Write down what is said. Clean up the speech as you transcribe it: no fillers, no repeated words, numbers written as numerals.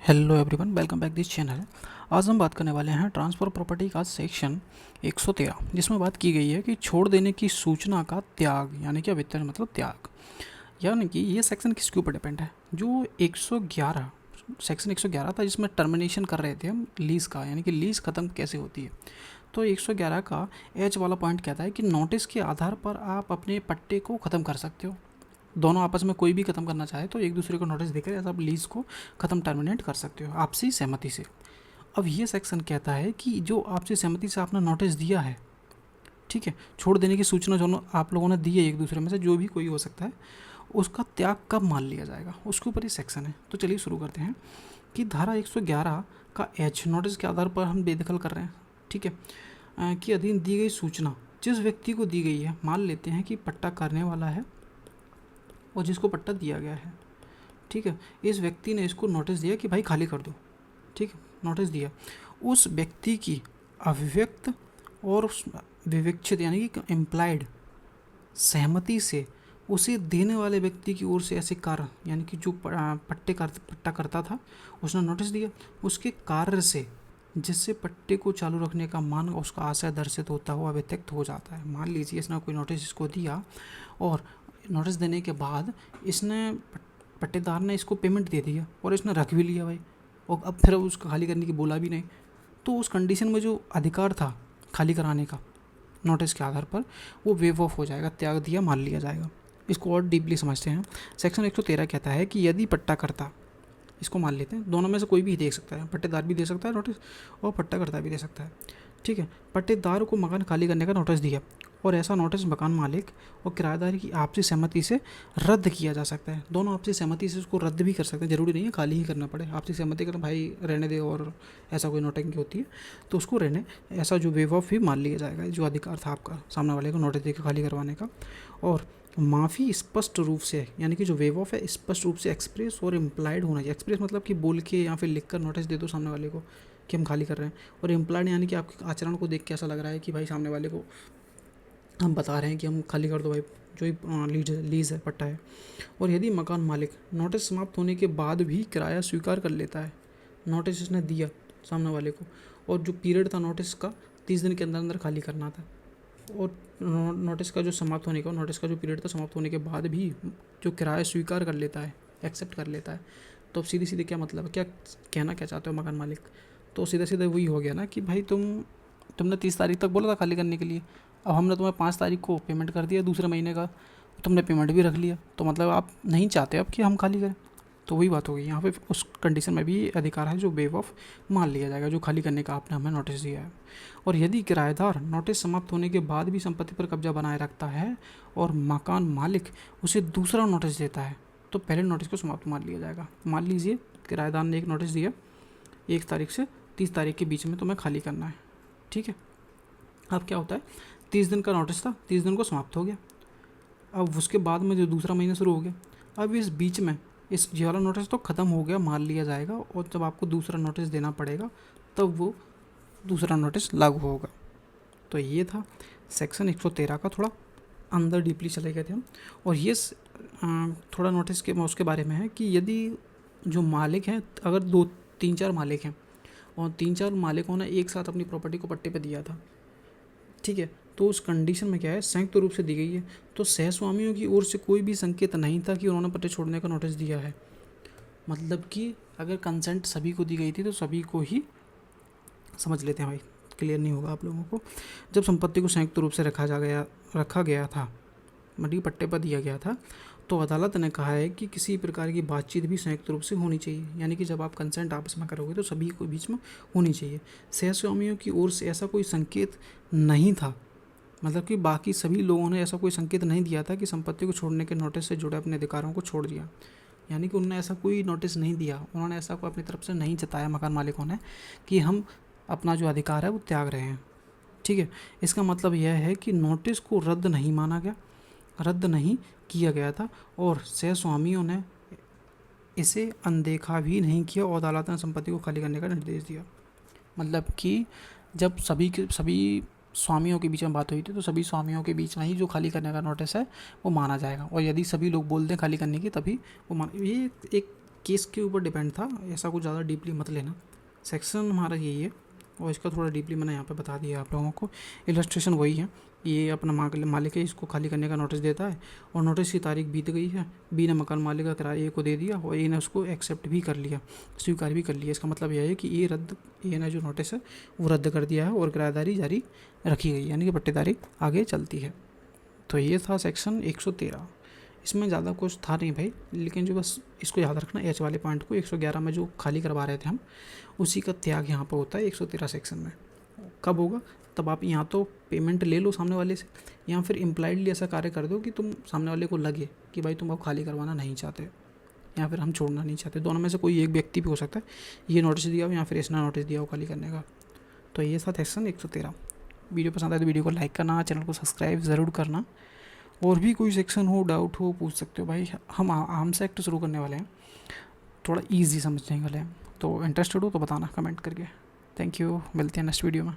Hello everyone, welcome back this channel. आज हम बात करने वाले हैं ट्रांसफ़र प्रॉपर्टी का सेक्शन 113, जिसमें बात की गई है कि छोड़ देने की सूचना का त्याग, यानी कि अवितरण मतलब त्याग। यानी कि ये सेक्शन किसके ऊपर डिपेंड है? जो 111 सेक्शन 111 था, जिसमें टर्मिनेशन कर रहे थे हम लीज़ का, यानी कि लीज़ ख़त्म कैसे होती है। तो 111 का एच वाला पॉइंट कहता है कि नोटिस के आधार पर आप अपने पट्टे को ख़त्म कर सकते हो। दोनों आपस में कोई भी ख़त्म करना चाहे तो एक दूसरे को नोटिस देकर ऐसा आप लीज़ को ख़त्म टर्मिनेट कर सकते हो आपसी सहमति से। अब ये सेक्शन कहता है कि जो आपसी सहमति से आपने नोटिस दिया है, ठीक है, छोड़ देने की सूचना जो आप लोगों ने दी है एक दूसरे में से, जो भी कोई हो सकता है, उसका त्याग कब मान लिया जाएगा, उसके ऊपर ये सेक्शन है। तो चलिए शुरू करते हैं कि धारा 111 का एच, नोटिस के आधार पर हम बेदखल कर रहे हैं, ठीक है, कि अधीन दी गई सूचना जिस व्यक्ति को दी गई है, मान लेते हैं कि पट्टा करने वाला है और जिसको पट्टा दिया गया है, ठीक है, इस व्यक्ति ने इसको नोटिस दिया कि भाई खाली कर दो, ठीक है, नोटिस दिया। उस व्यक्ति की अभिव्यक्त और विवेक्षित यानी कि इम्प्लाइड सहमति से उसे देने वाले व्यक्ति की ओर से ऐसे कार्य, यानी कि जो पट्टा करता था, उसने नोटिस दिया, उसके कार्य से जिससे पट्टे को चालू रखने का मान उसका आशय दर्शित होता हुआ व्यतिरिक्त हो जाता है। मान लीजिए इसने कोई नोटिस इसको दिया और नोटिस देने के बाद इसने पट्टेदार ने इसको पेमेंट दे दिया और इसने रख भी लिया भाई, और अब फिर उसको खाली करने की बोला भी नहीं, तो उस कंडीशन में जो अधिकार था खाली कराने का नोटिस के आधार पर, वो वेव ऑफ हो जाएगा, त्याग दिया मान लिया जाएगा। इसको और डीपली समझते हैं। सेक्शन 113 कहता है कि यदि पट्टाकर्ता, इसको मान लेते हैं, दोनों में से कोई भी दे सकता है, पट्टेदार भी दे सकता है नोटिस और पट्टाकर्ता भी दे सकता है, ठीक है, पट्टेदार को मकान खाली करने का नोटिस दिया और ऐसा नोटिस मकान मालिक और किराएदार की आपसी सहमति से रद्द किया जा सकता है। दोनों आपसी सहमति से उसको रद्द भी कर सकते हैं, ज़रूरी नहीं है खाली ही करना पड़े। आपसी सहमति कर भाई रहने दे और ऐसा कोई नोटिंग होती है तो उसको रहने, ऐसा जो वेव ऑफ भी मान लिया जाएगा, जो अधिकार था आपका सामने वाले को नोटिस देकर खाली करवाने का। और माफ़ी स्पष्ट रूप से, यानी कि जो वेव ऑफ है स्पष्ट रूप से एक्सप्रेस और इम्प्लाइड होना चाहिए। एक्सप्रेस मतलब कि बोल के या फिर लिख कर नोटिस दे दो सामने वाले को कि हम खाली कर रहे हैं, और इम्प्लाइड यानी कि आपके आचरण को देख के ऐसा लग रहा है कि भाई सामने वाले को हम बता रहे हैं कि हम खाली कर दो भाई, जो ही लीज है, पट्टा है। और यदि मकान मालिक नोटिस समाप्त होने के बाद भी किराया स्वीकार कर लेता है, नोटिस इसने दिया सामने वाले को और जो पीरियड था नोटिस का 30 दिन के अंदर अंदर खाली करना था, और नोटिस का जो समाप्त होने का, नोटिस का जो पीरियड था समाप्त होने के बाद भी जो किराया स्वीकार कर लेता है, एक्सेप्ट कर लेता है, तो अब सीधी सीधे क्या मतलब है, क्या कहना क्या चाहते हो मकान मालिक? तो सीधा सीधा वही हो गया ना कि भाई तुमने 30 तारीख तक बोला था खाली करने के लिए, अब हमने तुम्हें 5 तारीख को पेमेंट कर दिया दूसरे महीने का, तुमने पेमेंट भी रख लिया, तो मतलब आप नहीं चाहते अब कि हम खाली करें। तो वही बात हो गई यहाँ पे, उस कंडीशन में भी अधिकार है जो वेव ऑफ मान लिया जाएगा, जो खाली करने का आपने हमें नोटिस दिया है। और यदि किराएदार नोटिस समाप्त होने के बाद भी संपत्ति पर कब्जा बनाए रखता है और मकान मालिक उसे दूसरा नोटिस देता है, तो पहले नोटिस को समाप्त मान लिया जाएगा। मान लीजिए किराएदार ने एक नोटिस दिया 1 तारीख से 30 तारीख के बीच में तुम्हें खाली करना है, ठीक है। अब क्या होता है, 30 दिन का नोटिस था, 30 दिन को समाप्त हो गया, अब उसके बाद में जो दूसरा महीना शुरू हो गया, अब इस बीच में इस ये वाला नोटिस तो ख़त्म हो गया, मान लिया जाएगा, और जब आपको दूसरा नोटिस देना पड़ेगा तब वो दूसरा नोटिस लागू होगा। तो ये था सेक्शन 113 का, थोड़ा अंदर डीपली चले गए थे हम। और ये थोड़ा नोटिस के उसके बारे में है कि यदि जो मालिक हैं, अगर 2 3 4 मालिक हैं और 3 4 मालिकों ने एक साथ अपनी प्रॉपर्टी को पट्टे पे दिया था, ठीक है, तो उस कंडीशन में क्या है, संयुक्त रूप से दी गई है, तो सहस्वामियों की ओर से कोई भी संकेत नहीं था कि उन्होंने पट्टे छोड़ने का नोटिस दिया है। मतलब कि अगर कंसेंट सभी को दी गई थी तो सभी को ही समझ लेते हैं भाई, क्लियर नहीं होगा आप लोगों को। जब संपत्ति को संयुक्त रूप से रखा गया था, मतलब पट्टे पर दिया गया था, तो अदालत ने कहा है कि किसी प्रकार की बातचीत भी संयुक्त रूप से होनी चाहिए, यानी कि जब आप कंसेंट आपस में करोगे तो सभी को बीच में होनी चाहिए। सहस्वामियों की ओर से ऐसा कोई संकेत नहीं था, मतलब कि बाकी सभी लोगों ने ऐसा कोई संकेत नहीं दिया था कि संपत्ति को छोड़ने के नोटिस से जुड़े अपने अधिकारों को छोड़ दिया, यानी कि उन्होंने ऐसा कोई नोटिस नहीं दिया, उन्होंने ऐसा कोई अपनी तरफ से नहीं जताया मकान मालिकों ने कि हम अपना जो अधिकार है वो त्याग रहे हैं, ठीक है। इसका मतलब यह है कि नोटिस को रद्द नहीं माना गया, रद्द नहीं किया गया था, और सहस्वामियों ने इसे अनदेखा भी नहीं किया और अदालत ने संपत्ति को खाली करने का निर्देश दिया। मतलब कि जब सभी स्वामियों के बीच में बात हुई थी तो सभी स्वामियों के बीच में ही जो खाली करने का नोटिस है वो माना जाएगा, और यदि सभी लोग बोल दें खाली करने की तभी वो मान, ये एक केस के ऊपर डिपेंड था, ऐसा कुछ ज़्यादा डीपली मत लेना। सेक्शन हमारा यही है और इसका थोड़ा डीपली मैंने यहाँ पे बता दिया आप लोगों को। इलस्ट्रेशन वही है, ये अपना मालिक है, इसको खाली करने का नोटिस देता है और नोटिस की तारीख बीत गई है, बी ने मकान मालिक का किराया ए को दे दिया और ए ने उसको एक्सेप्ट भी कर लिया, स्वीकार भी कर लिया। इसका मतलब यह है कि ए ने जो नोटिस है वो रद्द कर दिया है और किराएदारी जारी रखी गई, यानी कि पट्टेदारी आगे चलती है। तो ये था सेक्शन 113। इसमें ज़्यादा कुछ था नहीं भाई, लेकिन जो बस इसको याद रखना, एच वाले पॉइंट को 111 में जो खाली करवा रहे थे हम, उसी का त्याग यहाँ पर होता है 113 सेक्शन में। कब होगा? तब आप यहाँ तो पेमेंट ले लो सामने वाले से, या फिर इम्प्लाइडली ऐसा कार्य कर दो कि तुम सामने वाले को लगे कि भाई तुम अब खाली करवाना नहीं चाहते या फिर हम छोड़ना नहीं चाहते। दोनों में से कोई एक व्यक्ति भी हो सकता है, ये नोटिस दिया हो या फिर इसने नोटिस दिया हो खाली करने का। तो ये था सेक्शन 113। वीडियो पसंद आए तो वीडियो को लाइक करना, चैनल को सब्सक्राइब ज़रूर करना। और भी कोई सेक्शन हो, डाउट हो, पूछ सकते हो भाई। हम आर्म्स एक्ट शुरू करने वाले हैं, थोड़ा ईजी समझने वाले हैं, तो इंटरेस्टेड हो तो बताना कमेंट करके। थैंक यू, मिलते हैं नेक्स्ट वीडियो में।